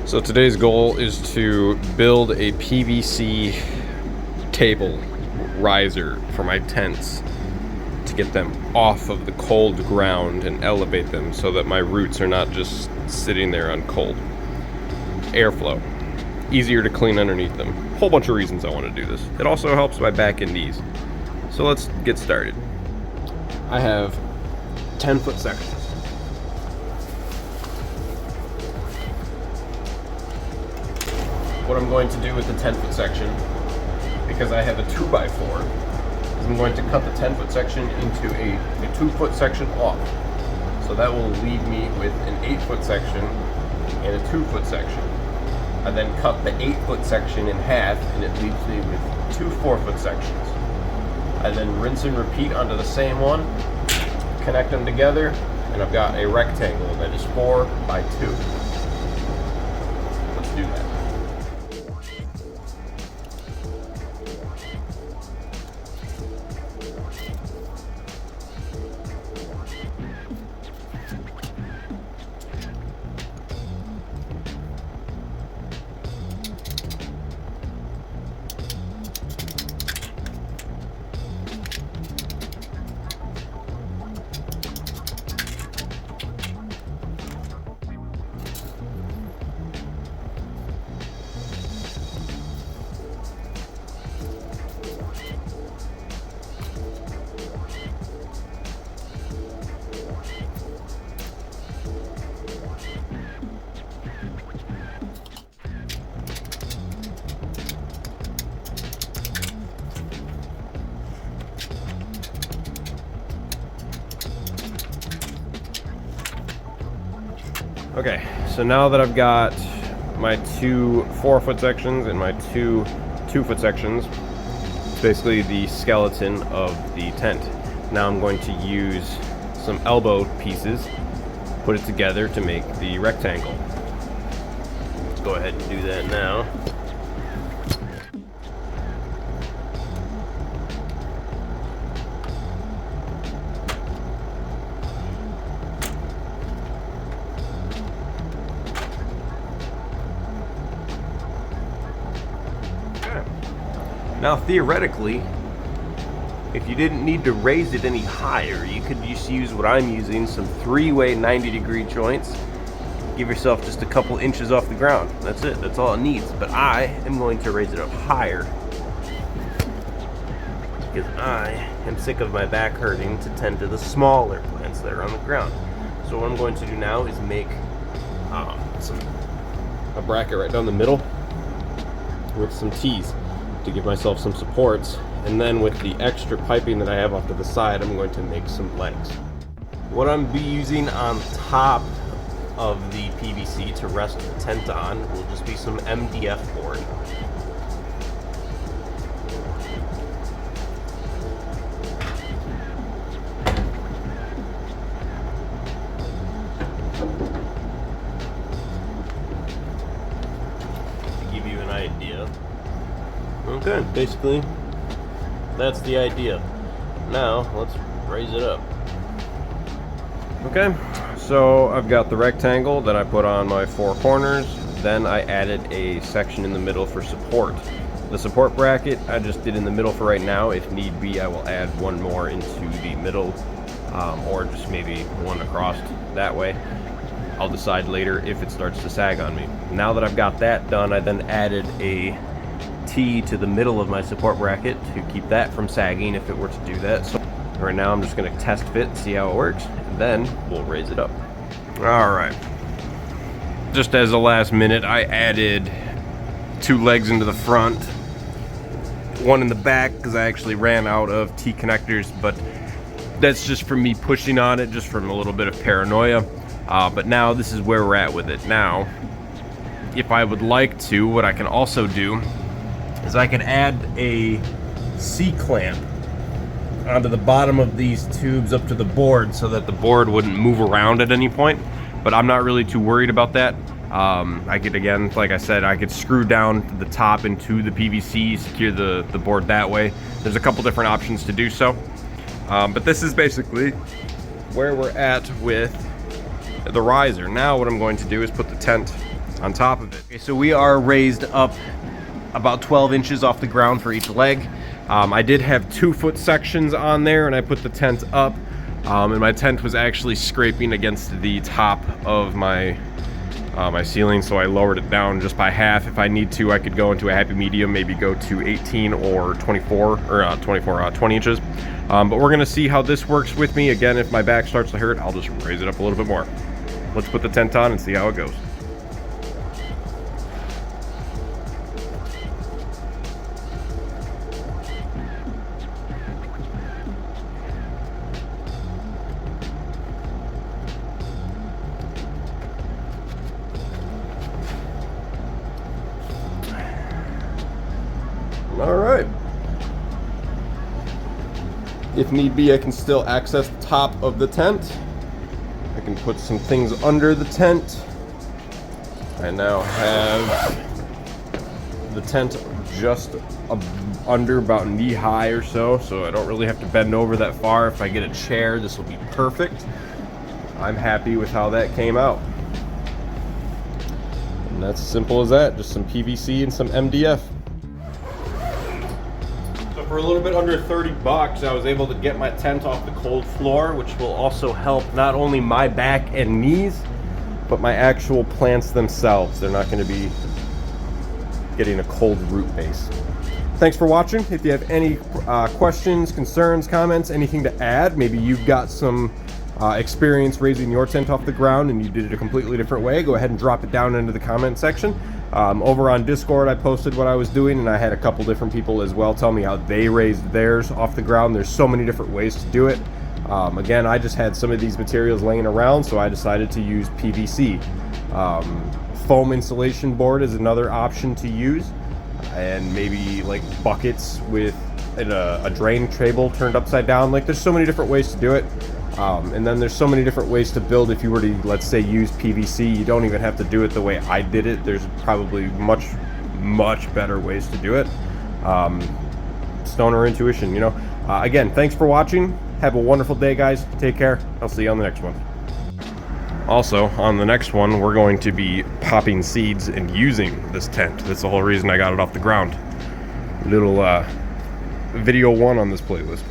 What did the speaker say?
So today's goal is to build a PVC table riser for my tents to get them off of the cold ground and elevate them so that my roots are not just sitting there on cold. Airflow. Easier to clean underneath them. Whole bunch of reasons I want to do this. It also helps my back and knees. So let's get started. I have 10-foot sections. What I'm going to do with the 10-foot section, because I have a 2x4, is I'm going to cut the 10-foot section into a 2-foot section off. So that will leave me with an 8-foot section and a 2-foot section. I then cut the 8-foot section in half, and it leaves me with 2 4-foot sections. I then rinse and repeat onto the same one, connect them together, and I've got a rectangle that is 4 by 2. Let's do that. Okay, so now that I've got my 2 4-foot sections and my 2 2-foot sections, it's basically the skeleton of the tent. Now I'm going to use some elbow pieces, put it together to make the rectangle. Let's go ahead and do that now. Now theoretically, if you didn't need to raise it any higher, you could just use what I'm using, some 3-way 90-degree joints. Give yourself just a couple inches off the ground. That's it, that's all it needs. But I am going to raise it up higher because I am sick of my back hurting to tend to the smaller plants that are on the ground. So what I'm going to do now is make a bracket right down the middle with some T's to give myself some supports, and then with the extra piping that I have off to the side, I'm going to make some legs. What I'm be using on top of the PVC to rest the tent on will just be some MDF board. To give you an idea. Okay, basically, that's the idea. Now, let's raise it up. Okay, so I've got the rectangle that I put on my 4 corners. Then I added a section in the middle for support. The support bracket I just did in the middle for right now. If need be, I will add one more into the middle, or just maybe one across that way. I'll decide later if it starts to sag on me. Now that I've got that done, I then added a T to the middle of my support bracket to keep that from sagging if it were to do that. So right now I'm just going to test fit, see how it works, and then we'll raise it up. Alright. Just as a last minute, I added 2 legs into the front, 1 in the back because I actually ran out of T connectors, but that's just from me pushing on it, just from a little bit of paranoia. But now this is where we're at with it. Now, if I would like to, what I can also do is I can add a C-clamp onto the bottom of these tubes up to the board so that the board wouldn't move around at any point, but I'm not really too worried about that. I could, again, like I said, I could screw down the top into the PVC, secure the board that way. There's a couple different options to do so, but this is basically where we're at with the riser. Now what I'm going to do is put the tent on top of it. Okay, so we are raised up about 12 inches off the ground for each leg. I did have 2-foot sections on there, and I put the tent up, and my tent was actually scraping against the top of my my ceiling, so I lowered it down just by half. If I need to, I could go into a happy medium, maybe go to 18 or 24, or 20 inches. But we're gonna see how this works with me. Again, if my back starts to hurt, I'll just raise it up a little bit more. Let's put the tent on and see how it goes. All right. If need be, I can still access the top of the tent. I can put some things under the tent. I now have the tent just under about knee high or so I don't really have to bend over that far. If I get a chair, this will be perfect. I'm happy with how that came out. And that's as simple as that, just some PVC and some MDF. For a little bit under 30 bucks, I was able to get my tent off the cold floor, which will also help not only my back and knees, but my actual plants themselves. They're not going to be getting a cold root base. Thanks for watching. If you have any questions, concerns, comments, anything to add, maybe you've got some experience raising your tent off the ground and you did it a completely different way, go ahead and drop it down into the comment section. Over on Discord, I posted what I was doing, and I had a couple different people as well tell me how they raised theirs off the ground. There's so many different ways to do it. Again, I just had some of these materials laying around, so I decided to use PVC. Foam insulation board is another option to use, and maybe like buckets with a drain table turned upside down. Like, there's so many different ways to do it. And then there's so many different ways to build. If you were to, let's say, use PVC, you don't even have to do it the way I did it. There's probably much better ways to do it. Stoner intuition, you know. Again, thanks for watching. Have a wonderful day, guys. Take care. I'll see you on the next one. Also, on the next one, we're going to be popping seeds and using this tent. That's the whole reason I got it off the ground. Little video 1 on this playlist.